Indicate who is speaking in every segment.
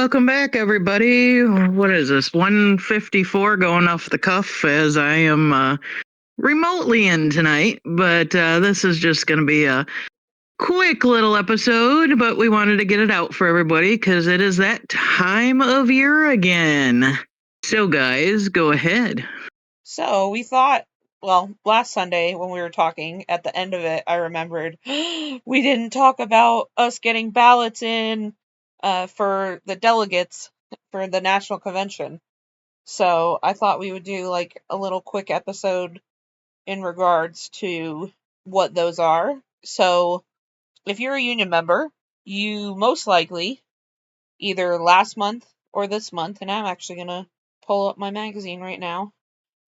Speaker 1: welcome back, everybody. What is this? 154 going off the cuff as I am remotely in tonight, but this is just going to be a quick little episode, but we wanted to get it out for everybody because it is that time of year again. So, guys, go ahead.
Speaker 2: So we thought, well, last Sunday when we were talking, at the end of it, I remembered we didn't talk about us getting ballots in for the delegates for the National Convention. So I thought we would do like a little quick episode in regards to what those are. So if you're a union member, you most likely either last month or this month, and I'm actually going to pull up my magazine right now.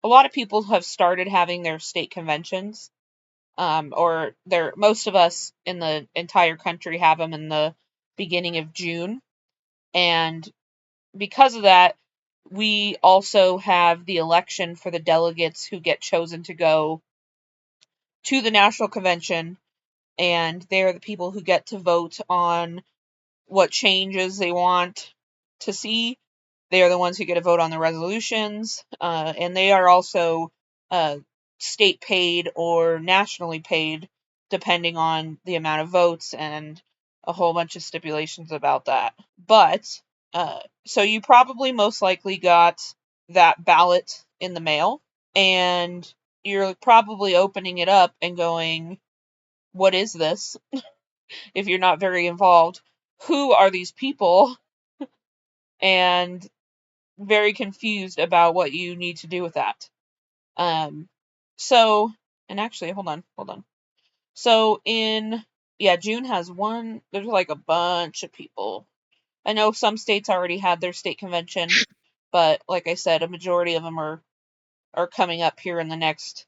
Speaker 2: A lot of people have started having their state conventions, or most of us in the entire country have them in the beginning of June. And because of that, we also have the election for the delegates who get chosen to go to the National Convention, and they're the people who get to vote on what changes they want to see. They are the ones who get to vote on the resolutions, and they are also state paid or nationally paid, depending on the amount of votes and a whole bunch of stipulations about that. But, so you probably most likely got that ballot in the mail, and you're probably opening it up and going, what is this? If you're not very involved, who are these people? And very confused about what you need to do with that. So, and actually, hold on. So June has there's like a bunch of people. I know some states already had their state convention, but like I said, a majority of them are coming up here in the next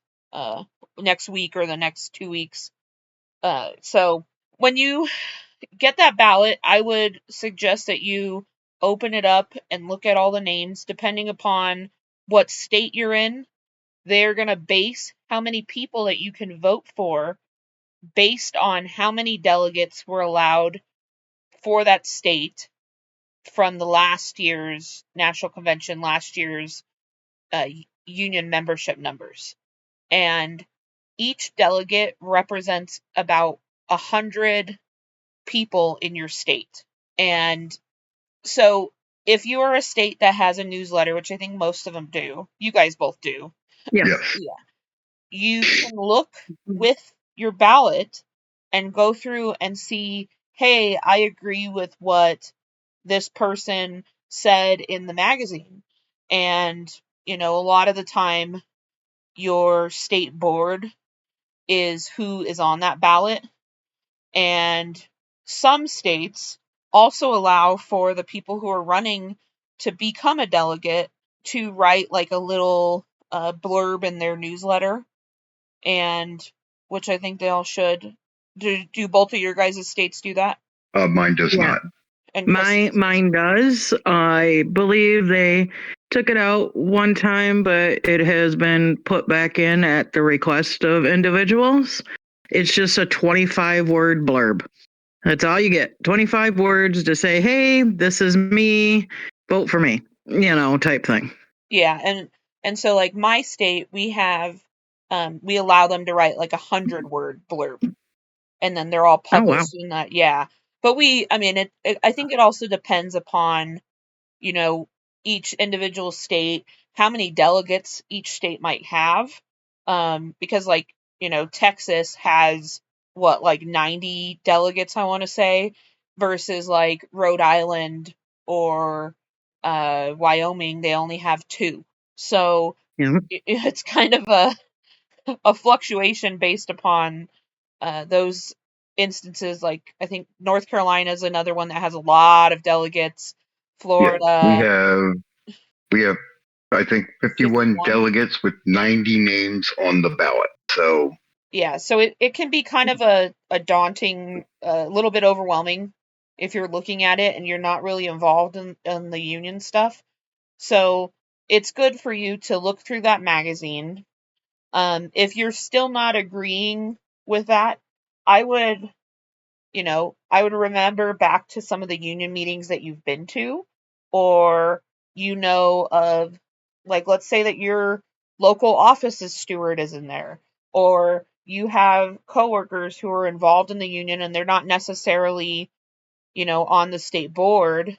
Speaker 2: week or the next 2 weeks. So when you get that ballot, I would suggest that you open it up and look at all the names. Depending upon what state you're in, they're going to base how many people that you can vote for based on how many delegates were allowed for that state from the last year's National Convention, last year's union membership numbers. And each delegate represents about 100 people in your state. And so if you are a state that has a newsletter, which I think most of them do, you guys both do.
Speaker 1: Yes.
Speaker 2: Yeah. You can look with your ballot and go through and see, hey, I agree with what this person said in the magazine. And, a lot of the time your state board is who is on that ballot. And some states also allow for the people who are running to become a delegate to write like a little blurb in their newsletter, and which I think they all should. Do both of your guys' states do that?
Speaker 3: Mine does not.
Speaker 2: And
Speaker 1: Mine does. I believe they took it out one time, but it has been put back in at the request of individuals. It's just a 25-word blurb. That's all you get. 25 words to say, hey, this is me, vote for me, type thing.
Speaker 2: Yeah, and so like my state, we have we allow them to write like 100-word blurb, and then they're all published in that. Yeah, but I think it also depends upon each individual state, how many delegates each state might have, because like Texas has like 90 delegates, I want to say, versus like Rhode Island or Wyoming, they only have 2. So it's kind of a fluctuation based upon those instances. Like I think North Carolina is another one that has a lot of delegates. Florida.
Speaker 3: Yeah, we have I think 51 delegates with 90 names on the ballot. So
Speaker 2: yeah, so it can be kind of a daunting, a little bit overwhelming if you're looking at it and you're not really involved in the union stuff. So it's good for you to look through that magazine. If you're still not agreeing with that, I would, I would remember back to some of the union meetings that you've been to, or of, like, let's say that your local office's steward is in there, or you have coworkers who are involved in the union and they're not necessarily, on the state board.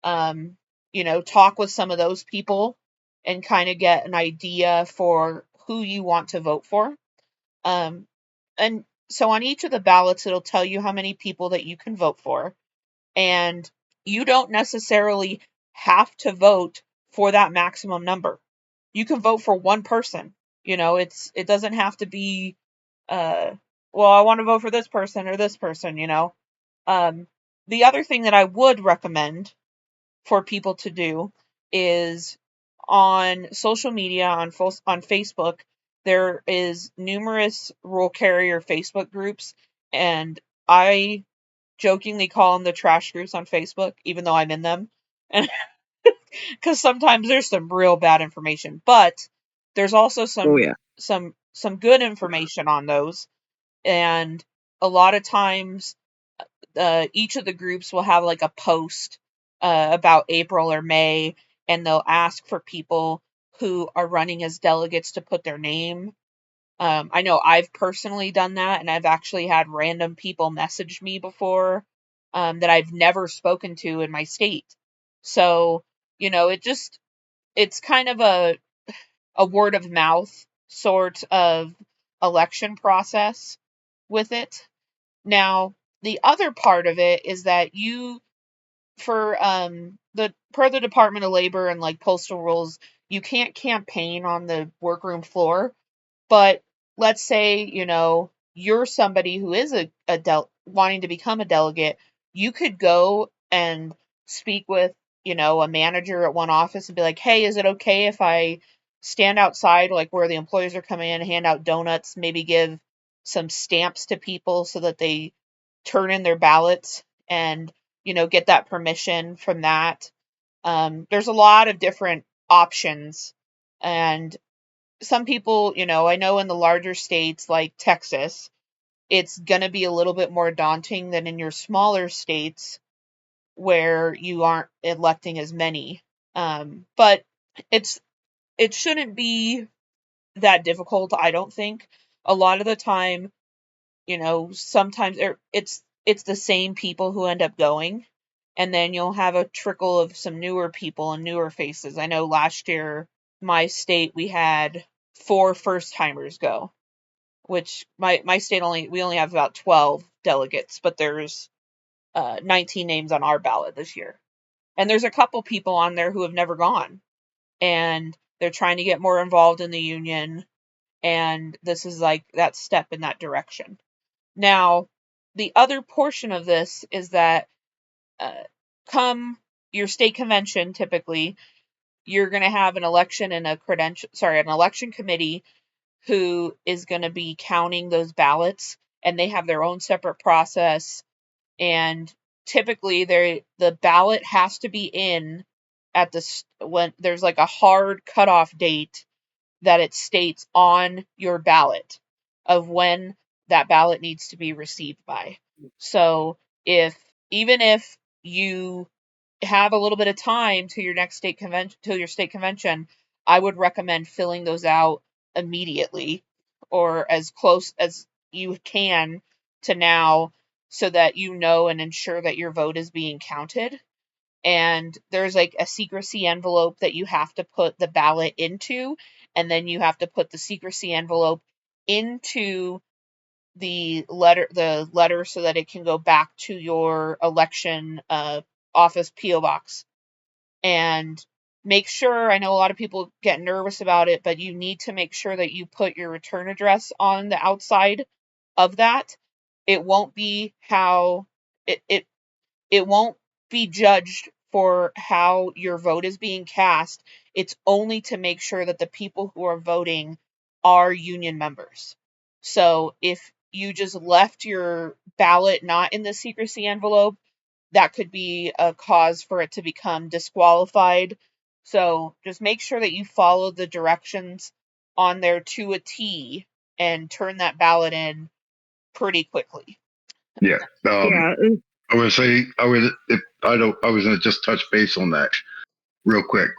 Speaker 2: Talk with some of those people and kind of get an idea for who you want to vote for. Um, and so on each of the ballots, it'll tell you how many people that you can vote for. And you don't necessarily have to vote for that maximum number. You can vote for one person. It doesn't have to be, well, I want to vote for this person or this person. Um, the other thing that I would recommend for people to do is on social media, on Facebook, there is numerous rural carrier Facebook groups, and I jokingly call them the trash groups on Facebook, even though I'm in them, and because sometimes there's some real bad information, but there's also
Speaker 1: Oh yeah.
Speaker 2: some good information on those, and a lot of times each of the groups will have like a post about April or May, and they'll ask for people who are running as delegates to put their name. I know I've personally done that, and I've actually had random people message me before that I've never spoken to in my state. So, it's kind of a word of mouth sort of election process with it. Now, the other part of it is that for the per the Department of Labor and like postal rules, you can't campaign on the workroom floor. But let's say, you're somebody who is wanting to become a delegate, you could go and speak with, a manager at one office and be like, hey, is it okay if I stand outside, like where the employees are coming in, hand out donuts, maybe give some stamps to people so that they turn in their ballots and, get that permission from that. There's a lot of different options. And some people, I know in the larger states like Texas, it's going to be a little bit more daunting than in your smaller states where you aren't electing as many. But it's it shouldn't be that difficult, I don't think. A lot of the time, sometimes it's the same people who end up going, and then you'll have a trickle of some newer people and newer faces. I know last year, my state, we had 4 first timers go, which my state we only have about 12 delegates, but there's 19 names on our ballot this year. And there's a couple people on there who have never gone, and they're trying to get more involved in the union, and this is like that step in that direction. Now, the other portion of this is that come your state convention, typically, you're going to have an election and an election committee who is going to be counting those ballots, and they have their own separate process. And typically, the ballot has to be in when there's like a hard cutoff date that it states on your ballot of when that ballot needs to be received by. So even if you have a little bit of time to your next state convention, to your state convention, I would recommend filling those out immediately or as close as you can to now, so that you know and ensure that your vote is being counted. And there's like a secrecy envelope that you have to put the ballot into, and then you have to put the secrecy envelope into the letter so that it can go back to your election office PO box. And make sure, I know a lot of people get nervous about it, but you need to make sure that you put your return address on the outside of that. It won't be how it won't be judged for how your vote is being cast. It's only to make sure that the people who are voting are union members. So if you just left your ballot not in the secrecy envelope, that could be a cause for it to become disqualified. So just make sure that you follow the directions on there to a T and turn that ballot in pretty quickly.
Speaker 3: Yeah.
Speaker 1: Yeah.
Speaker 3: I would say I would if I don't I was gonna just touch base on that real quick.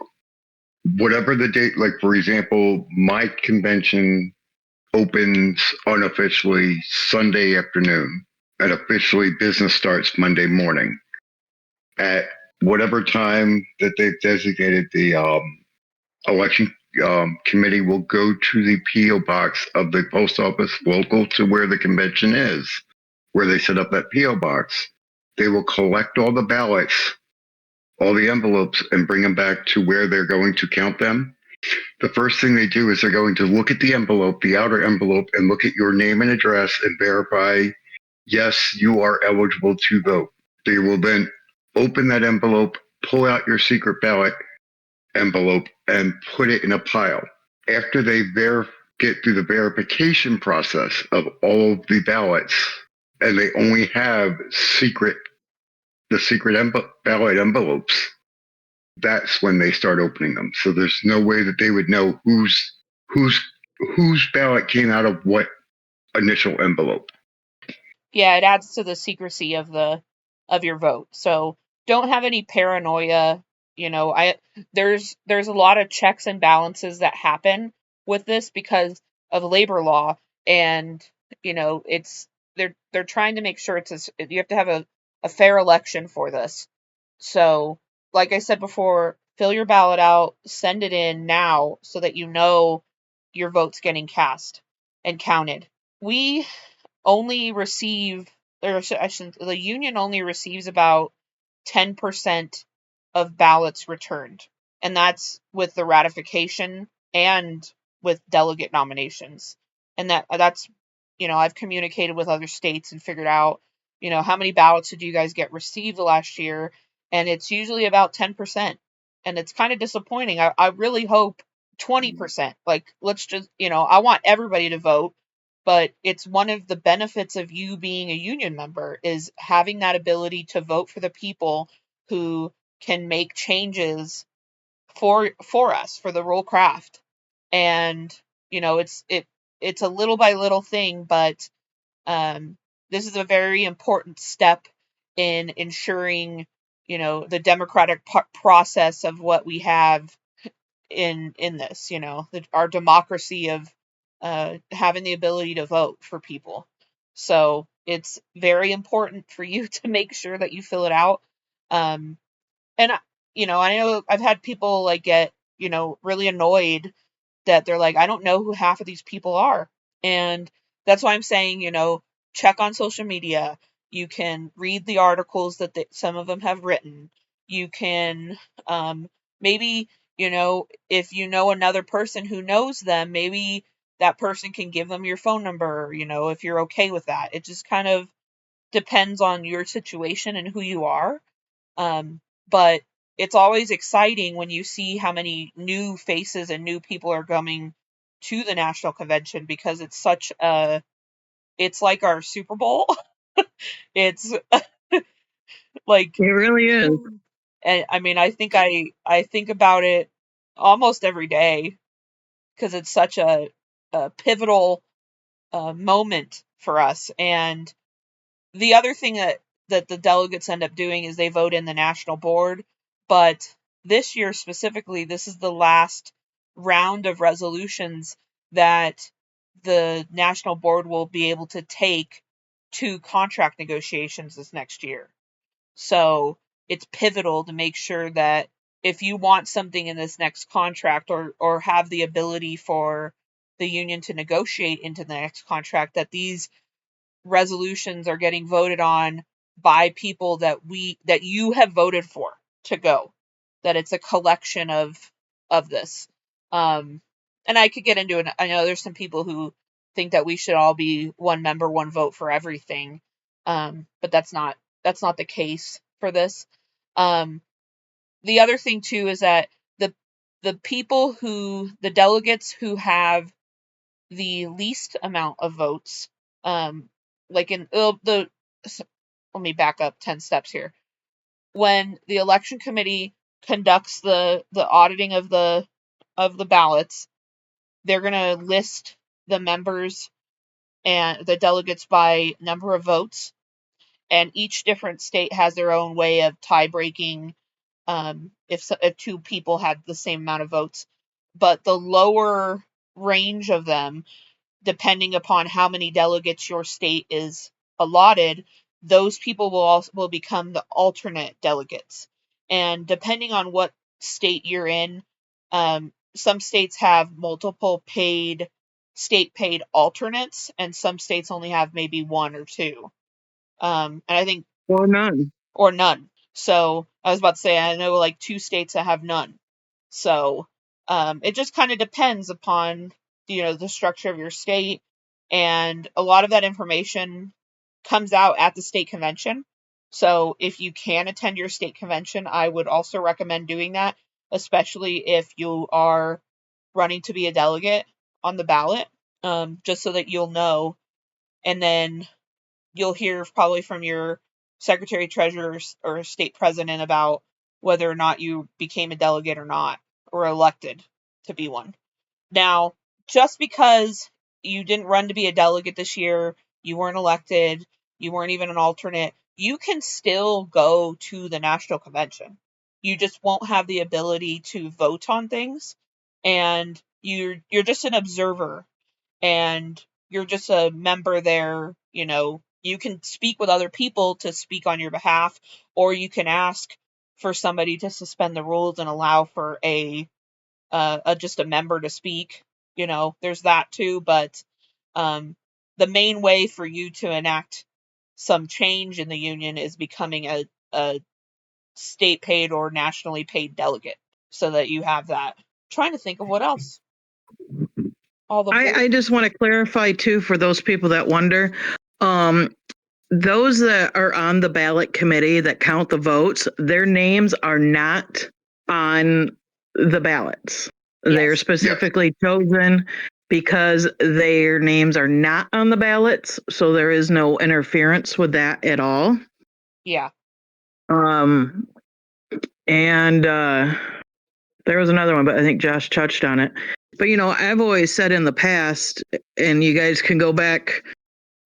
Speaker 3: Whatever the date, like for example, my convention opens unofficially Sunday afternoon, and officially business starts Monday morning. At whatever time that they've designated, the election committee will go to the PO box of the post office local to where the convention is, where they set up that PO box. They will collect all the ballots, all the envelopes, and bring them back to where they're going to count them. The first thing they do is they're going to look at the envelope, the outer envelope, and look at your name and address and verify, yes, you are eligible to vote. They will then open that envelope, pull out your secret ballot envelope, and put it in a pile. After they get through the verification process of all of the ballots, and they only have the secret ballot envelopes, that's when they start opening them. So there's no way that they would know whose whose ballot came out of what initial envelope.
Speaker 2: Yeah, it adds to the secrecy of your vote. So don't have any paranoia. There's a lot of checks and balances that happen with this because of labor law, and it's they're trying to make sure you have to have a fair election for this. So, like I said before, fill your ballot out, send it in now so that you know your vote's getting cast and counted. We only receive, or I shouldn't, the union only receives about 10% of ballots returned. And that's with the ratification and with delegate nominations. And that's, I've communicated with other states and figured out, how many ballots did you guys get received last year? And it's usually about 10%. And it's kind of disappointing. I really hope 20%. Like, let's just, I want everybody to vote, but it's one of the benefits of you being a union member is having that ability to vote for the people who can make changes for us, for the role craft. And it's a little by little thing, but this is a very important step in ensuring the democratic process of what we have in this, our democracy of having the ability to vote for people. So it's very important for you to make sure that you fill it out. Um, and I know I've had people like get really annoyed that they're like, I don't know who half of these people are. And that's why I'm saying, check on social media. You can read the articles that some of them have written. You can maybe, if you know another person who knows them, maybe that person can give them your phone number, if you're okay with that. It just kind of depends on your situation and who you are. But it's always exciting when you see how many new faces and new people are coming to the national convention because it's like our Super Bowl. It's like,
Speaker 1: It really is.
Speaker 2: and I mean, I think about it almost every day because it's such a pivotal moment for us. And the other thing that the delegates end up doing is they vote in the national board. But this year specifically, this is the last round of resolutions that the national board will be able to take to contract negotiations this next year. So it's pivotal to make sure that if you want something in this next contract or have the ability for the union to negotiate into the next contract, that these resolutions are getting voted on by people that you have voted for to go, that it's a collection of this. And I could get into it. I know there's some people who think that we should all be one member, one vote for everything. But that's not the case for this. um the other thing too is that the the delegates who have the least amount of votes, like in the let me back up 10 steps here. When the election committee conducts the auditing of the ballots, they're going to list the members and the delegates by number of votes. and each different state has their own way of tie breaking if two people had the same amount of votes. But the lower range of them, depending upon how many delegates your state is allotted, those people will become the alternate delegates. And depending on what state you're in, some states have multiple state paid alternates, and some states only have maybe one or two. And I think
Speaker 1: Or none.
Speaker 2: or none. So I was about to say I know like 2 states that have none. So it just kind of depends upon the structure of your state, and a lot of that information comes out at the state convention. So if you can attend your state convention, I would also recommend doing that, especially if you are running to be a delegate on the ballot, just so that you'll know, and then you'll hear probably from your secretary treasurer or state president about whether or not you became a delegate or not, or elected to be one. Now, just because you didn't run to be a delegate this year, you weren't elected, you weren't even an alternate, you can still go to the national convention. You just won't have the ability to vote on things, and you're just an observer, and you're just a member there. You can speak with other people to speak on your behalf, or you can ask for somebody to suspend the rules and allow for just a member to speak. There's that too, but the main way for you to enact some change in the union is becoming a state paid or nationally paid delegate, so that you have that. I'm trying to think of what else. All the
Speaker 1: I just want to clarify too, for those people that wonder, those that are on the ballot committee that count the votes, their names are not on the ballots.
Speaker 2: Yes.
Speaker 1: They're specifically chosen because their names are not on the ballots, so there is no interference with that at all.
Speaker 2: Yeah.
Speaker 1: And there was another one, but I think Josh touched on it. But I've always said in the past, and you guys can go back,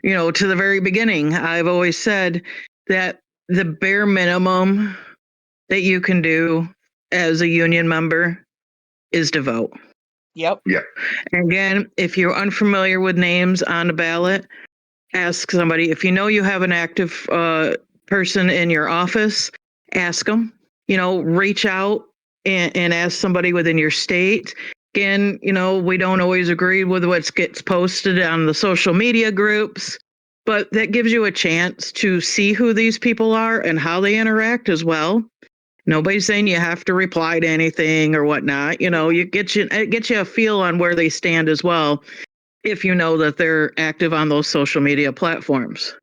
Speaker 1: to the very beginning, I've always said that the bare minimum that you can do as a union member is to vote.
Speaker 2: Yep.
Speaker 3: Yeah.
Speaker 1: And again, if you're unfamiliar with names on the ballot, ask somebody. If you know you have an active person in your office, ask them. Reach out and ask somebody within your state. Again, we don't always agree with what gets posted on the social media groups, but that gives you a chance to see who these people are and how they interact as well. Nobody's saying you have to reply to anything or whatnot. It gets you a feel on where they stand as well, if you know that they're active on those social media platforms.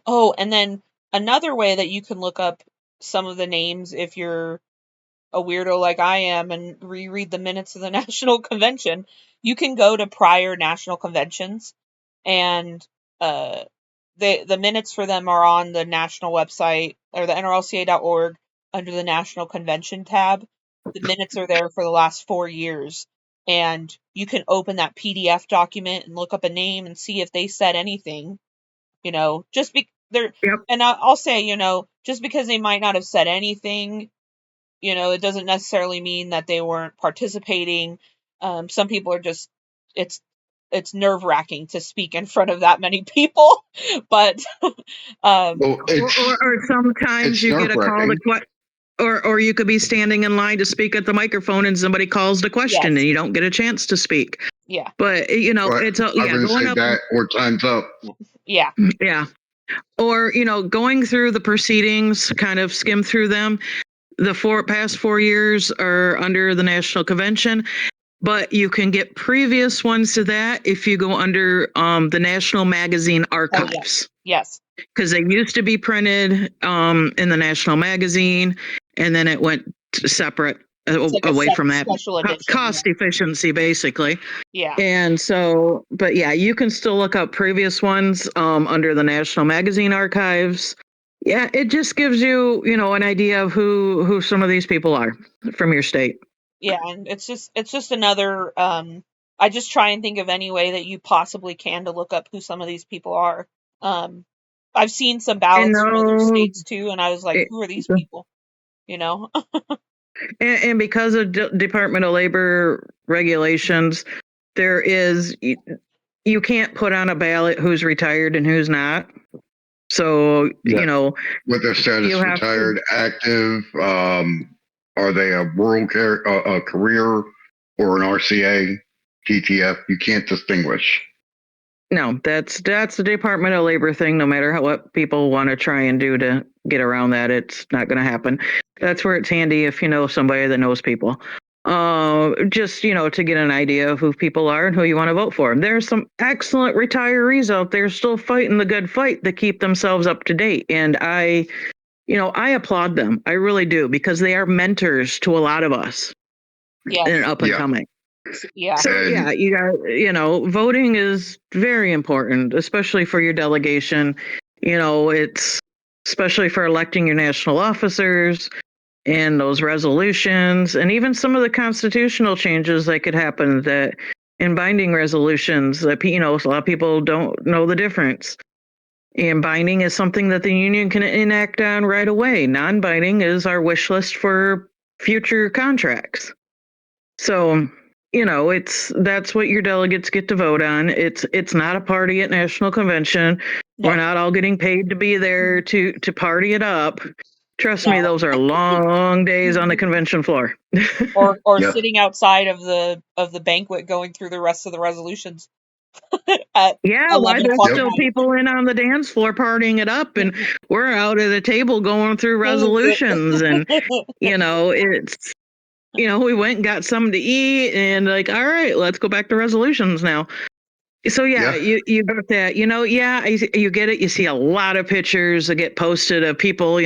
Speaker 2: Oh, and then another way that you can look up some of the names, if you're a weirdo like I am and reread the minutes of the national convention, you can go to prior national conventions, and the minutes for them are on the national website, or the nrlca.org, under the national convention tab. The minutes are there for the last 4 years, and you can open that PDF document and look up a name and see if they said anything. Just be there.
Speaker 1: Yep.
Speaker 2: And I'll say, just because they might not have said anything, it doesn't necessarily mean that they weren't participating. Some people are just, it's nerve-wracking to speak in front of that many people, but
Speaker 3: Well,
Speaker 1: or sometimes you get a call to or you could be standing in line to speak at the microphone and somebody calls the question.
Speaker 2: Yes.
Speaker 1: And you don't get a chance to speak.
Speaker 2: Yeah.
Speaker 1: But it's
Speaker 3: I'm going to say that, or time's up.
Speaker 2: Yeah.
Speaker 1: Yeah. Or going through the proceedings, kind of skim through them. The past 4 years are under the National Convention, but you can get previous ones to that if you go under the National Magazine Archives.
Speaker 2: Oh, yes.
Speaker 1: Because they used to be printed in the National Magazine, and then it went separate away from that.
Speaker 2: Special edition,
Speaker 1: cost efficiency, basically.
Speaker 2: Yeah.
Speaker 1: And so, but yeah, you can still look up previous ones under the National Magazine Archives. Yeah, it just gives you, an idea of who some of these people are from your state.
Speaker 2: Yeah, and it's just another, I just try and think of any way that you possibly can to look up who some of these people are. I've seen some
Speaker 1: And
Speaker 2: ballots from other
Speaker 1: no,
Speaker 2: states too, and I was like,
Speaker 1: it,
Speaker 2: who are these people? You know?
Speaker 1: and because of Department of Labor regulations, there is you can't put on a ballot who's retired and who's not. So
Speaker 3: Yeah. With their
Speaker 1: you
Speaker 3: status
Speaker 1: have to.
Speaker 3: retired, active, are they a rural a career or an RCA, TTF? You can't distinguish.
Speaker 1: No, that's the Department of Labor thing. No matter what people want to try and do to get around that, it's not going to happen. That's where it's handy if you know somebody that knows people. Just to get an idea of who people are and who you want to vote for. There's some excellent retirees out there still fighting the good fight to keep themselves up to date, and I applaud them. I really do, because they are mentors to a lot of us
Speaker 2: Yes.
Speaker 1: and up and coming.
Speaker 2: Yeah.
Speaker 1: So yeah, you got voting is very important, especially for your delegation. It's especially for electing your national officers and those resolutions, and even some of the constitutional changes that could happen that in binding resolutions that a lot of people don't know the difference. And binding is something that the union can enact on right away. Non-binding is our wish list for future contracts. So, that's what your delegates get to vote on. It's not a party at National Convention.
Speaker 2: No.
Speaker 1: We're not all getting paid to be there to party it up. Trust me,
Speaker 2: No.
Speaker 1: those are long days on the convention floor.
Speaker 2: Or
Speaker 3: Yeah.
Speaker 2: sitting outside of the banquet going through the rest of the resolutions at
Speaker 1: Yeah, why
Speaker 2: 11
Speaker 1: there's
Speaker 2: o'clock at
Speaker 1: still
Speaker 2: night.
Speaker 1: people in on the dance floor partying it up, and we're out at a table going through resolutions, and it's we went and got something to eat, and like, all right, let's go back to resolutions now. So yeah,
Speaker 3: Yeah.
Speaker 1: you got that. You get it. You see a lot of pictures that get posted of people,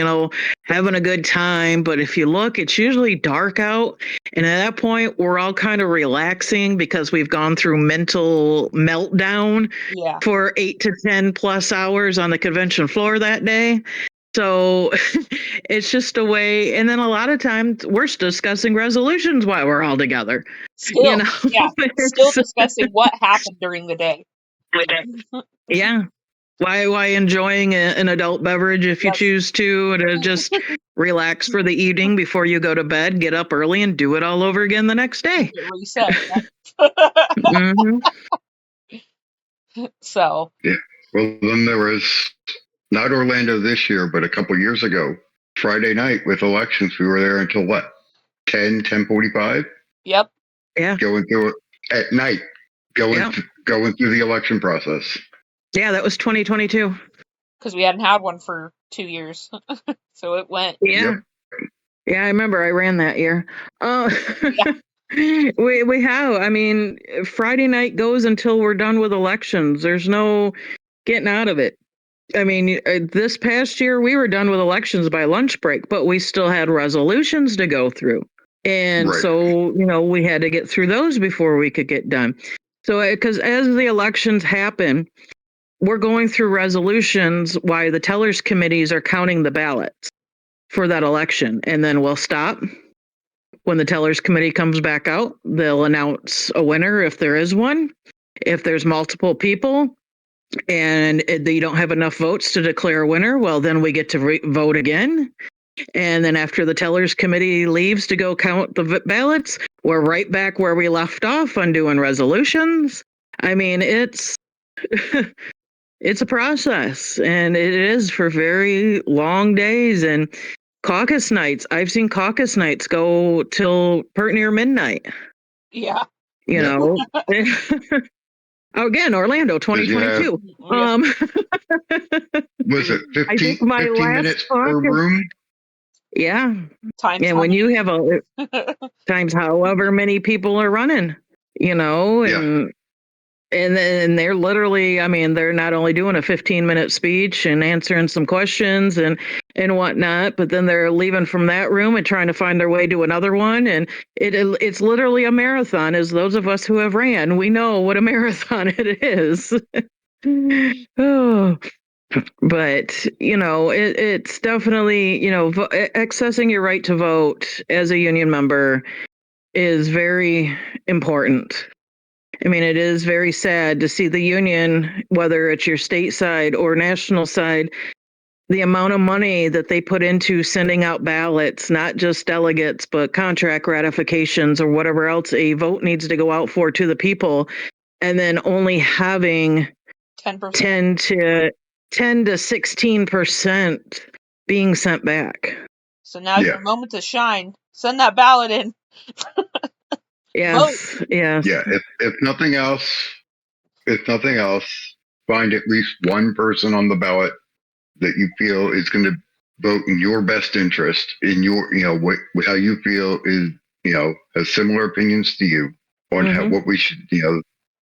Speaker 1: having a good time. But if you look, it's usually dark out, and at that point, we're all kind of relaxing because we've gone through mental meltdown
Speaker 2: Yeah.
Speaker 1: for 8 to 10+ hours on the convention floor that day. So it's just a way. And then a lot of times we're discussing resolutions while we're all together.
Speaker 2: Still, yeah, still
Speaker 1: It's,
Speaker 2: discussing what happened during the day.
Speaker 1: yeah. Why enjoying an adult beverage if you
Speaker 2: Yes.
Speaker 1: choose to just relax for the evening before you go to bed, get up early and do it all over again the next day.
Speaker 2: Get reset. Yep.
Speaker 1: Mm-hmm.
Speaker 2: So.
Speaker 3: Yeah. Well, then there was not Orlando this year, but a couple years ago, Friday night with elections, we were there until what? 10:45?
Speaker 2: Yep.
Speaker 1: Yeah.
Speaker 3: Going through it at night, going through the election process.
Speaker 1: Yeah, that was 2022.
Speaker 2: Because we hadn't had one for 2 years, so it went.
Speaker 1: Yeah.
Speaker 3: Yep.
Speaker 1: Yeah, I remember I ran that year.
Speaker 2: Yeah.
Speaker 1: We have. I mean, Friday night goes until we're done with elections. There's no getting out of it. I mean, this past year we were done with elections by lunch break, but we still had resolutions to go through. And
Speaker 3: Right.
Speaker 1: so, we had to get through those before we could get done. So, because as the elections happen, we're going through resolutions while the tellers committees are counting the ballots for that election. And then we'll stop. When the tellers committee comes back out, they'll announce a winner if there is one. If there's multiple people, and you don't have enough votes to declare a winner, well, then we get to vote again. And then after the tellers committee leaves to go count the ballots, we're right back where we left off on doing resolutions. I mean, it's it's a process, and it is for very long days. And caucus nights, I've seen caucus nights go till pert near midnight.
Speaker 2: Yeah.
Speaker 1: You
Speaker 3: Yep.
Speaker 1: know. Again, Orlando, 2022.
Speaker 2: Yeah.
Speaker 3: Was it
Speaker 1: I
Speaker 3: 15,
Speaker 1: think my
Speaker 3: 15
Speaker 1: last
Speaker 3: minutes per
Speaker 1: caucus.
Speaker 3: room?
Speaker 1: Yeah.
Speaker 2: Times
Speaker 1: And
Speaker 2: how
Speaker 1: when you
Speaker 2: many?
Speaker 1: have times however many people are running, and then they're literally, I mean, they're not only doing a 15-minute speech and answering some questions and whatnot, but then they're leaving from that room and trying to find their way to another one. And it's literally a marathon. As those of us who have ran, we know what a marathon it is. Oh, but it's definitely, accessing your right to vote as a union member is very important. I mean, it is very sad to see the union, whether it's your state side or national side, the amount of money that they put into sending out ballots, not just delegates, but contract ratifications or whatever else a vote needs to go out for to the people, and then only having
Speaker 2: 10%.
Speaker 1: 10 to 16% being sent back.
Speaker 2: So now's
Speaker 3: Yeah.
Speaker 2: your moment to shine. Send that ballot in.
Speaker 1: Yes, yes.
Speaker 3: Yeah. If nothing else, find at least one person on the ballot that you feel is going to vote in your best interest, in your, how you feel is, has similar opinions to you on what we should,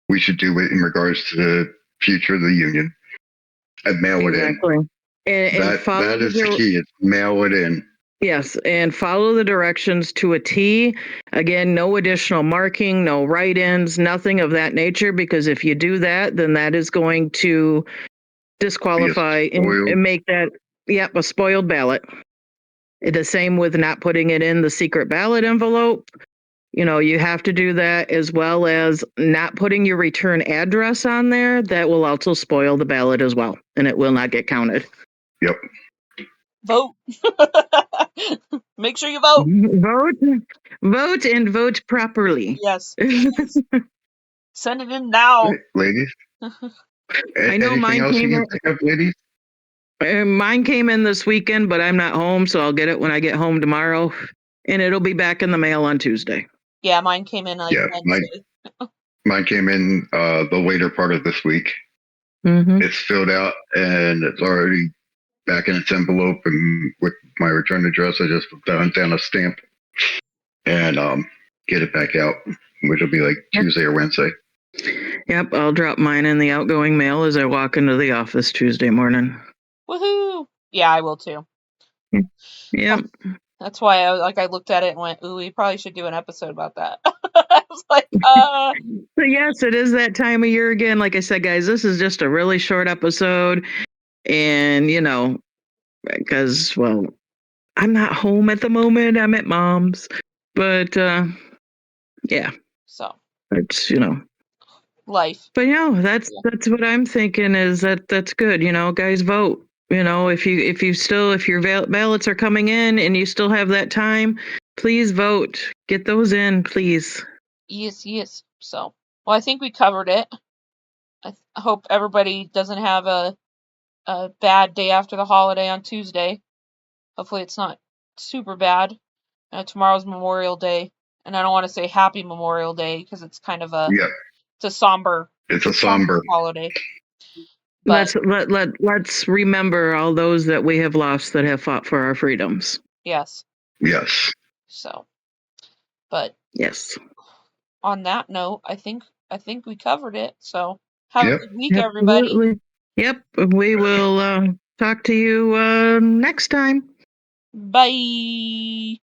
Speaker 3: we should do in regards to the future of the union, and mail it in.
Speaker 1: Exactly. And follow
Speaker 3: That is the key. It's mail it in.
Speaker 1: Yes, and follow the directions to a T. Again, no additional marking, no write-ins, nothing of that nature, because if you do that, then that is going to disqualify and make that, a spoiled ballot. The same with not putting it in the secret ballot envelope. You have to do that, as well as not putting your return address on there. That will also spoil the ballot as well, and it will not get counted.
Speaker 3: Yep.
Speaker 2: Vote. Make sure you vote.
Speaker 3: Vote
Speaker 1: and vote properly.
Speaker 2: Yes. Send it in now.
Speaker 3: Right, ladies.
Speaker 1: I know
Speaker 3: anything else you can think of, ladies?
Speaker 1: Mine came in this weekend, but I'm not home, so I'll get it when I get home tomorrow, and it'll be back in the mail on Tuesday.
Speaker 2: Yeah, mine came in Wednesday.
Speaker 3: Mine came in the later part of this week.
Speaker 1: Mm-hmm.
Speaker 3: It's filled out and it's already back in its envelope, and with my return address, I just put down a stamp and get it back out, which will be like Tuesday or Wednesday.
Speaker 1: Yep, I'll drop mine in the outgoing mail as I walk into the office Tuesday morning.
Speaker 2: Woohoo! Yeah, I will too.
Speaker 1: Yep.
Speaker 2: That's why I looked at it and went, ooh, we probably should do an episode about that. I was like,
Speaker 1: But yes, it is that time of year again. Like I said, guys, this is just a really short episode. And, because, well, I'm not home at the moment. I'm at mom's. But, yeah.
Speaker 2: So.
Speaker 1: It's,
Speaker 2: life.
Speaker 1: But that's what I'm thinking is that's good. Guys, vote. If your ballots are coming in and you still have that time, please vote. Get those in, please.
Speaker 2: Yes. So, well, I think we covered it. I hope everybody doesn't have a bad day after the holiday on Tuesday. Hopefully it's not super bad. Tomorrow's Memorial Day, and I don't want to say Happy Memorial Day because it's kind of it's a somber holiday. But
Speaker 1: Let's remember all those that we have lost that have fought for our freedoms.
Speaker 2: Yes. So, but
Speaker 1: yes.
Speaker 2: On that note, I think we covered it. So have a good week,
Speaker 1: Absolutely.
Speaker 2: everybody.
Speaker 1: Yep. We will talk to you next time.
Speaker 2: Bye.